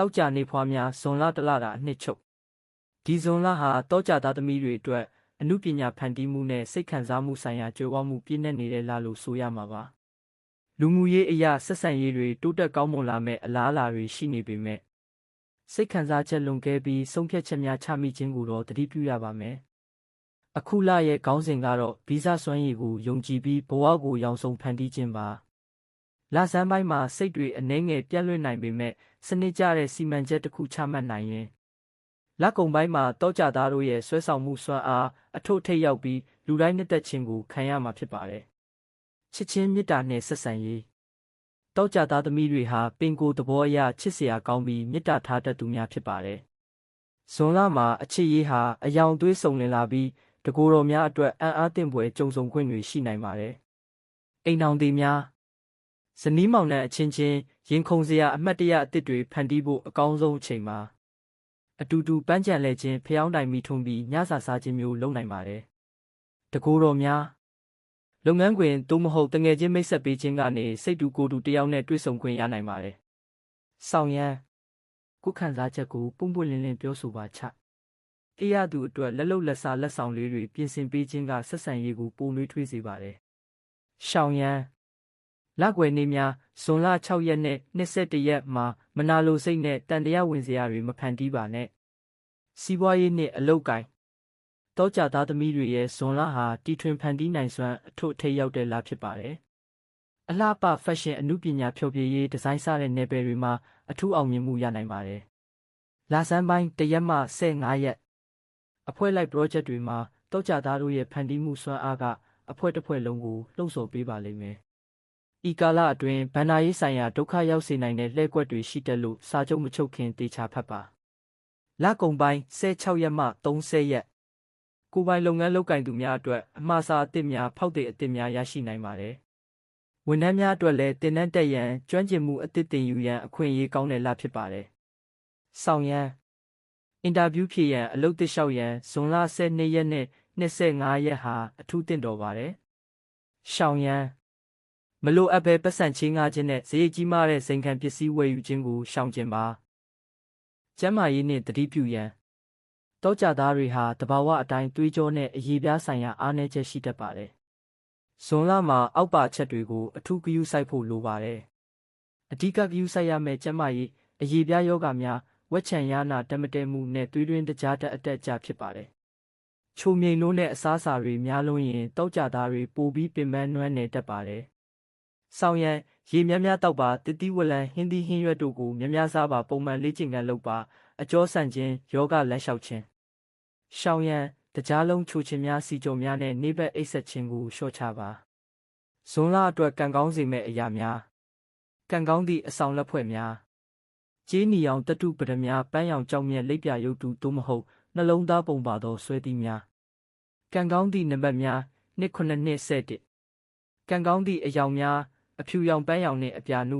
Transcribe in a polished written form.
တောက်ကြနေဖွားများဇွန်လတလတာအနှစ်ချုပ်ဒီဇွန်လဟာတောကြသားသမီးတွေအတွက်အမှုပညာဖန်တီးမှုနဲ့စိတ်ခံစားမှုဆိုင်ရာကြွယ်ဝမှုပြည့်နှက်နေတဲ့လလို့ဆိုရမှာပါလူမှုရေးအရာဆက်ဆံရေးတွေတိုးတက်ကောင်းမွန်လာမဲ့အလားအလာတွေရှိနေပေမဲ့စိတ်ခံစားချက်လွန်ကဲပြီးဆုံးဖြတ်ချက်များချမိခြင်းကိုတော့သတိပြုရပါမယ်အခုလရဲ့ခေါင်းစဉ်ကတော့ဗီဇစွမ်းရည်ကိုယုံကြည်ပြီးဘဝကိုရောင်စုံဖန်တီးခြင်းပါလဆန်းပိုင်းမှာစိတ်တွေအနှဲငယ်ပြန့်လွင့်နိုင်ပေမဲ့စနစ်ကျတဲ့စီမံချက်တစ်ခုချမှတ်နိုင်ရင်လက်ကုံပိုင်းမှာတောကြသားတို့ရဲ့ဆွဲဆောင်မှုစွမ်းအားအထုထိပ်ရောက်ပြီးလူတိုင်းနှစ်သက်ခြင်းကိုခံရမှာဖြစ်ပါတယ်ချစ်ချင်းမေတ္တာနဲ့ဆက်ဆံရေးတောကြသားသမီးတွေဟာပင်ကိုယ်သဘောအရချစ်စရာကောင်းပြီးမေတ္တာထားတတ်သူများဖြစ်ပါတယ်ဇွန်လမှာအချစ်ရေးဟာအယောင်သွေးစုံလင်လာပြီးတကိုယ်တော်များအတွက်အံ့အားသင့်ဖွယ်ကြုံဆုံခွင့်တွေရှိနိုင်ပါတယ်အိမ်ထောင်သည်များဇနီးမောင်နှံအချင်းချင်းရင်ခုန်စရာအမှတ်တရအသစ်တွေဖန်တီးဖို့အကောင်းဆုံးအချိန်မှာအတူတူပန်းချံလဲခြင်းဖျောင်းတိုင်မိထွန်းပြီးညစာစားခြင်းမျိုးလုပ်နိုင်ပါတယ်တကိုယ်တော်များလုပ်ငန်းခွင်သို့မဟုတ်တငယ်ချင်းမိတ်ဆက်ပေးခြင်းကနေစိတ်တူကိုယ်တူတယောက်နဲ့တွေ့ဆုံခွင့်ရနိုင်ပါတယ်ဆောင်ရန်ကိုယ်ခံစားချက်ကိုပွန့်ပွန့်လင်းလင်းပြောဆိုပါချအေးရသူအတွက်လက်လုံလက်စားလက်ဆောင်လေးတွေပြင်ဆင်ပေးခြင်းကဆက်ဆံရေးကိုပိုနှွေးထွေးစေပါတယ်ရှောင်ရန်လက်ွယ်နေများဇွန်လ6ရက်နဲ့21ရက်မှာမနာလိုစိတ်နဲ့တန်တရားဝင်စရာတွေမဖန်တီးပါနဲ့စီးပွားရေးနဲ့အလုပ်ကိုင်တောကြသားသမီးတွေရဲ့ဇွန်လဟာတီထွင်ဖန်တီးနိုင်စွမ်းအထွတ်အထိပ်ရောက်တဲ့လဖြစ်ပါတယ်အလှပဖက်ရှင်အမှုပညာဖျော်ဖြေရေးဒီဇိုင်းစတဲ့နယ်ပယ်တွေမှာအထူးအောင်မြင်မှုရနိုင်ပါတယ်လဆန်းပိုင်း1ရက်မှ15ရက်အဖွဲ့လိုက် project တွေမှာတောကြသားတို့ရဲ့ဖန်တီးမှုစွမ်းအားကအဖွဲ့တစ်ဖွဲ့လုံးကိုလှုံ့ဆော်ပေးပါလိမ့်မယ်ဤကာလအတွင်းဗန္ဒာရေးဆိုင်ရာဒုက္ခရောက်စေနိုင်တဲ့လှည့်ကွက်တွေရှိတက်လို့စာချုပ်မချုပ်ခင်တေချာဖတ်ပါလကုံပိုင်း16ရက်မှ30ရက်ကိုယ်ပိုင်လုပ်ငန်းလုပ်ကင်သူများအတွက်အမှားစာအသစ်များဖောက်တဲ့အသစ်များရရှိနိုင်ပါတယ်ဝန်ထမ်းများအတွက်လည်းတင်နန်းတက်ရန်ကျွမ်းကျင်မှုအသစ်တင်ယူရန်အခွင့်အရေးကောင်းတဲ့လဖြစ်ပါတယ်ဆောင်ရန်အင်တာဗျူးဖြေရန်အလုပ်သစ်လျှောက်ရန်ဇွန်လ12ရက်နဲ့25ရက်ဟာအထူးသင့်တော်ပါတယ်ရှောင်ရန်မလိုအပ်ဘဲပတ်စံချေးငှားခြင်းနဲ့ဈေးကြီးမားတဲ့စိန်ခံပစ္စည်းဝယ်ယူခြင်းကိုရှောင်ကျဉ်ပါကျန်းမာရေးနှင့်သတိပြုရန်တောကြသားတွေဟာတဘာဝအတိုင်းသွေးကြောနဲ့အရေးပြားဆိုင်ရာအားနည်းချက်ရှိတတ်ပါတယ်ဇွန်လမှာအောက်ပါချက်တွေကိုအထူးဂရုစိုက်ဖို့လိုပါတယ်အဓိကဂရုစိုက်ရမယ့်ကျန်းမာရေးအရေးပြားယောဂများဝက်ချံရနာတမတဲမှုနဲ့သွေးတွင်းတကြားတက်အတက်အကျဖြစ်ပါတယ်ချိုမြိန်လို့နဲ့အစားအစာတွေများလွန်းရင်တောကြသားတွေပိုပြီးပင်ပန်းနွမ်းနယ်တတ်ပါတယ်ဆောင်ရန်ရေများများတောက်ပါတတိဝလံဟင်းသီးဟင်းရွက်တို့ကိုများများစားပါပုံမှန်လေ့ကျင့်ခန်းလုပ်ပါအကျောဆန့်ခြင်းယောဂလမ်းလျှောက်ခြင်းရှောင်ရန်တကြားလုံးချိုခြင်းများစီကြုံများနဲ့နေဘက်အိပ်ဆက်ခြင်းကိုလျှော့ချပါဇွန်လအတွက်ကံကောင်းစေမဲ့အရာများကံကောင်းသည့်အဆောင်လက်ဖွဲ့များကြေးနီအောင်တတုပဒများပန်းရောင်ကြောင်မြက်လိပ်ပြရုပ်တုသို့မဟုတ်နှလုံးသားပုံပါသောဆွဲသီးများကံကောင်းသည့်နံပါတ်များ2 9 2 11ကံကောင်းသည့်အယောင်များအဖြူရောင်ပန်းရောင်နှင့်အပြာနု